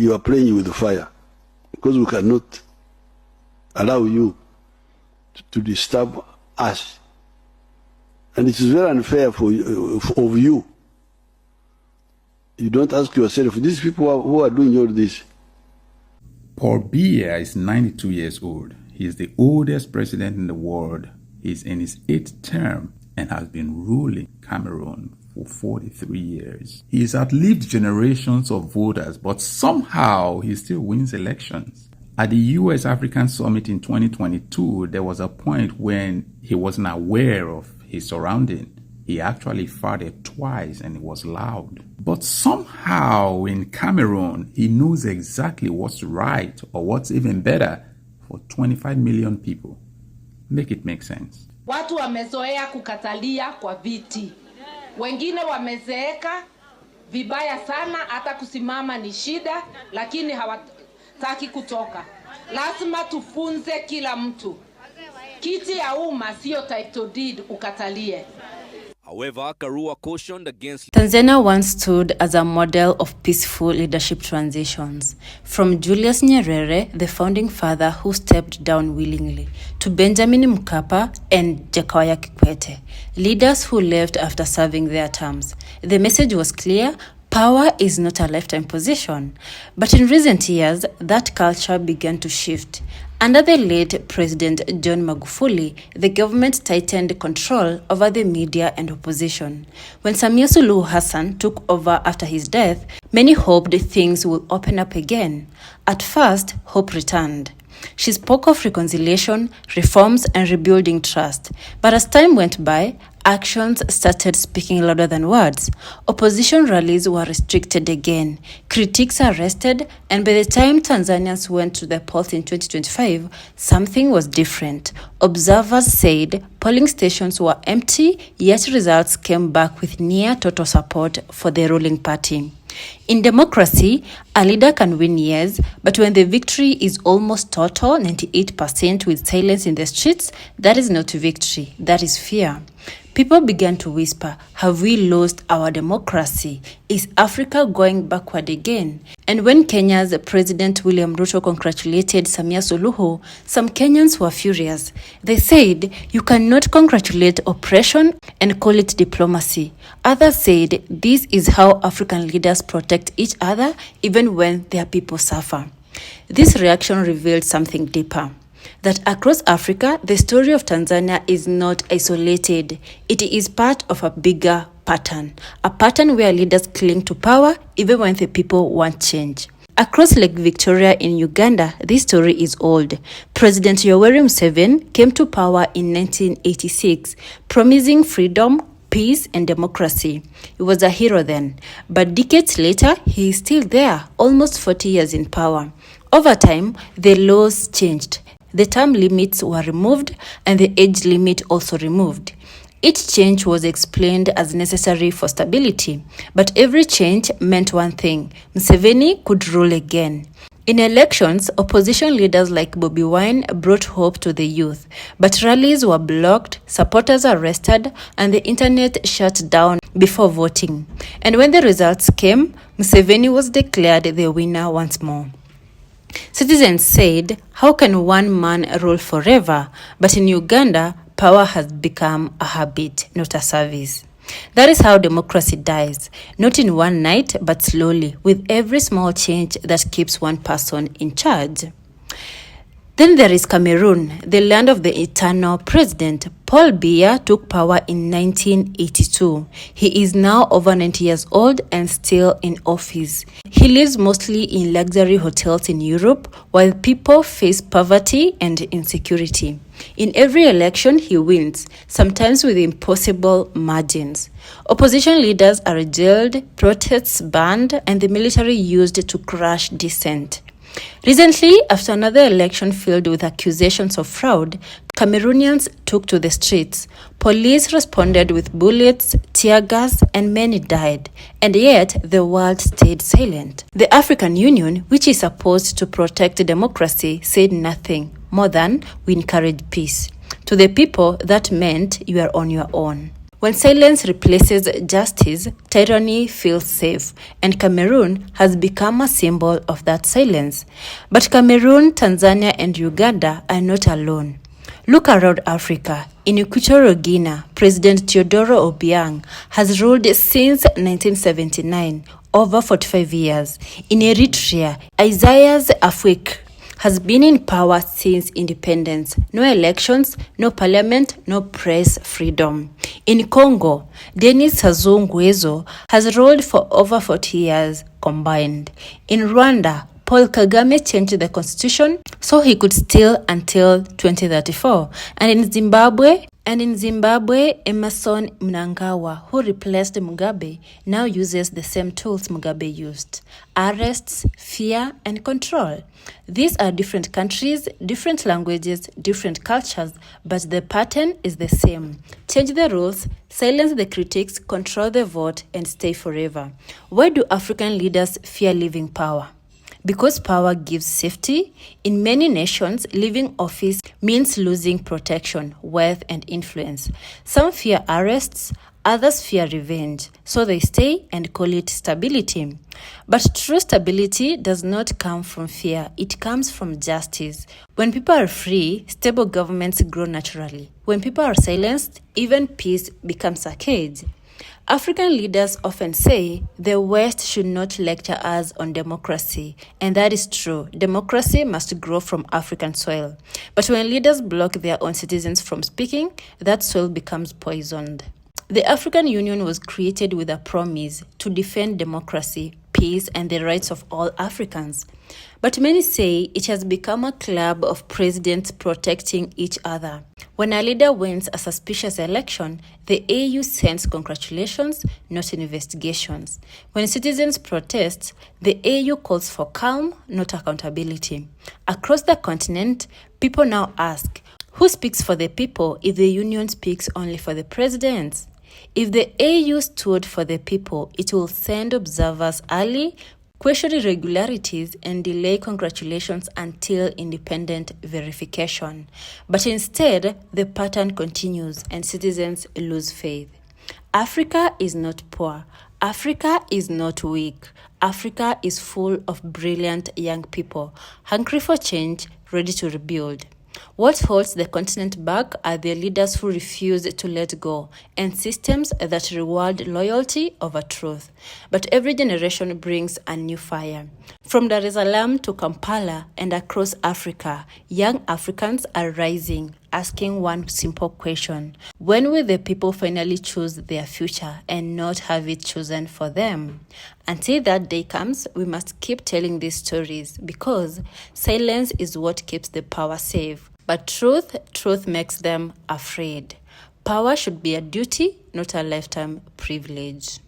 you are playing with fire, because we cannot allow you to disturb us. And it is very unfair of you. You don't ask yourself, these people who are doing all this. Paul Biya is 92 years old. He is the oldest president in the world. He is in his 8th term and has been ruling Cameroon for 43 years. He has outlived generations of voters, but somehow he still wins elections. At the US African Summit in 2022, there was a point when he wasn't aware of his surrounding. He actually farted twice and it was loud. But somehow in Cameroon, he knows exactly what's right or what's even better for 25 million people. Make it make sense. Watu wamezoea kukatalia kwa viti. Wengine wamezeeka vibaya sana, hata kusimama ni shida, lakini hawataki kutoka. Lazima tufunze kila mtu. Kiti ya umma sio title deed ukatalie. However, Karua cautioned against... Tanzania once stood as a model of peaceful leadership transitions, from Julius Nyerere, the founding father who stepped down willingly, to Benjamin Mkapa and Jakaya Kikwete, leaders who left after serving their terms. The message was clear: power is not a lifetime position. But in recent years, that culture began to shift. Under the late President John Magufuli, the government tightened control over the media and opposition. When Samia Suluhu'S took over after his death, many hoped things would open up again. At first, hope returned. She spoke of reconciliation, reforms, and rebuilding trust. But as time went by, actions started speaking louder than words. Opposition rallies were restricted again, critics arrested, and by the time Tanzanians went to the polls in 2025, something was different. Observers said polling stations were empty, yet results came back with near total support for the ruling party. In democracy, a leader can win years, but when the victory is almost total, 98% with silence in the streets, that is not victory, that is fear. People began to whisper, have we lost our democracy? Is Africa going backward again? And when Kenya's President William Ruto congratulated Samia Suluhu, some Kenyans were furious. They said, you cannot congratulate oppression and call it diplomacy. Others said, this is how African leaders protect each other even when their people suffer. This reaction revealed something deeper. That across Africa, the story of Tanzania is not isolated. It is part of a bigger pattern, a pattern where leaders cling to power even when the people want change. Across Lake Victoria in Uganda, this story is old. President Yoweri Museveni came to power in 1986, promising freedom, peace, and democracy. He was a hero then, but decades later, he is still there, almost 40 years in power. Over time, the laws changed. The term limits were removed and the age limit also removed. Each change was explained as necessary for stability, but every change meant one thing: Museveni could rule again. In elections, opposition leaders like Bobi Wine brought hope to the youth, but rallies were blocked, supporters arrested, and the internet shut down before voting. And when the results came, Museveni was declared the winner once more. Citizens said, how can one man rule forever? But in Uganda, power has become a habit, not a service. That is how democracy dies, not in one night, but slowly, with every small change that keeps one person in charge. Then there is Cameroon, the land of the eternal president. Paul Biya took power in 1982. He is now over 90 years old and still in office. He lives mostly in luxury hotels in Europe, while people face poverty and insecurity. In every election, he wins, sometimes with impossible margins. Opposition leaders are jailed, protests banned, and the military used to crush dissent. Recently, after another election filled with accusations of fraud, Cameroonians took to the streets. Police responded with bullets, tear gas, and many died. And yet, the world stayed silent. The African Union, which is supposed to protect democracy, said nothing more than, we encourage peace. To the people, that meant you are on your own. When silence replaces justice, tyranny feels safe, and Cameroon has become a symbol of that silence. But Cameroon, Tanzania, and Uganda are not alone. Look around Africa. In Equatorial Guinea, President Teodoro Obiang has ruled since 1979, over 45 years. In Eritrea, Isaias Afwerki has been in power since independence. No elections, no parliament, no press freedom. In Congo, Denis Sassou Nguesso has ruled for over 40 years combined. In Rwanda, Paul Kagame changed the constitution so he could steal until 2034. And in Zimbabwe, Emerson Mnangagwa, who replaced Mugabe, now uses the same tools Mugabe used: arrests, fear, and control. These are different countries, different languages, different cultures, but the pattern is the same. Change the rules, silence the critics, control the vote, and stay forever. Why do African leaders fear leaving power? Because power gives safety. In many nations, leaving office means losing protection, wealth, and influence. Some fear arrests, others fear revenge, so they stay and call it stability. But true stability does not come from fear, it comes from justice. When people are free, stable governments grow naturally. When people are silenced, even peace becomes a cage. African leaders often say the West should not lecture us on democracy, and that is true. Democracy must grow from African soil. But when leaders block their own citizens from speaking, that soil becomes poisoned. The African Union was created with a promise to defend democracy, peace, and the rights of all Africans. But many say it has become a club of presidents protecting each other. When a leader wins a suspicious election, the AU sends congratulations, not investigations. When citizens protest, the AU calls for calm, not accountability. Across the continent, people now ask, who speaks for the people if the Union speaks only for the presidents? If the AU stood for the people, it will send observers early, question irregularities, and delay congratulations until independent verification. But instead, the pattern continues and citizens lose faith. Africa is not poor. Africa is not weak. Africa is full of brilliant young people, hungry for change, ready to rebuild. What holds the continent back are the leaders who refuse to let go and systems that reward loyalty over truth. But every generation brings a new fire. From Dar es Salaam to Kampala and across Africa, young Africans are rising, asking one simple question: when will the people finally choose their future and not have it chosen for them? Until that day comes, we must keep telling these stories, because silence is what keeps the power safe. But truth makes them afraid. Power should be a duty, not a lifetime privilege.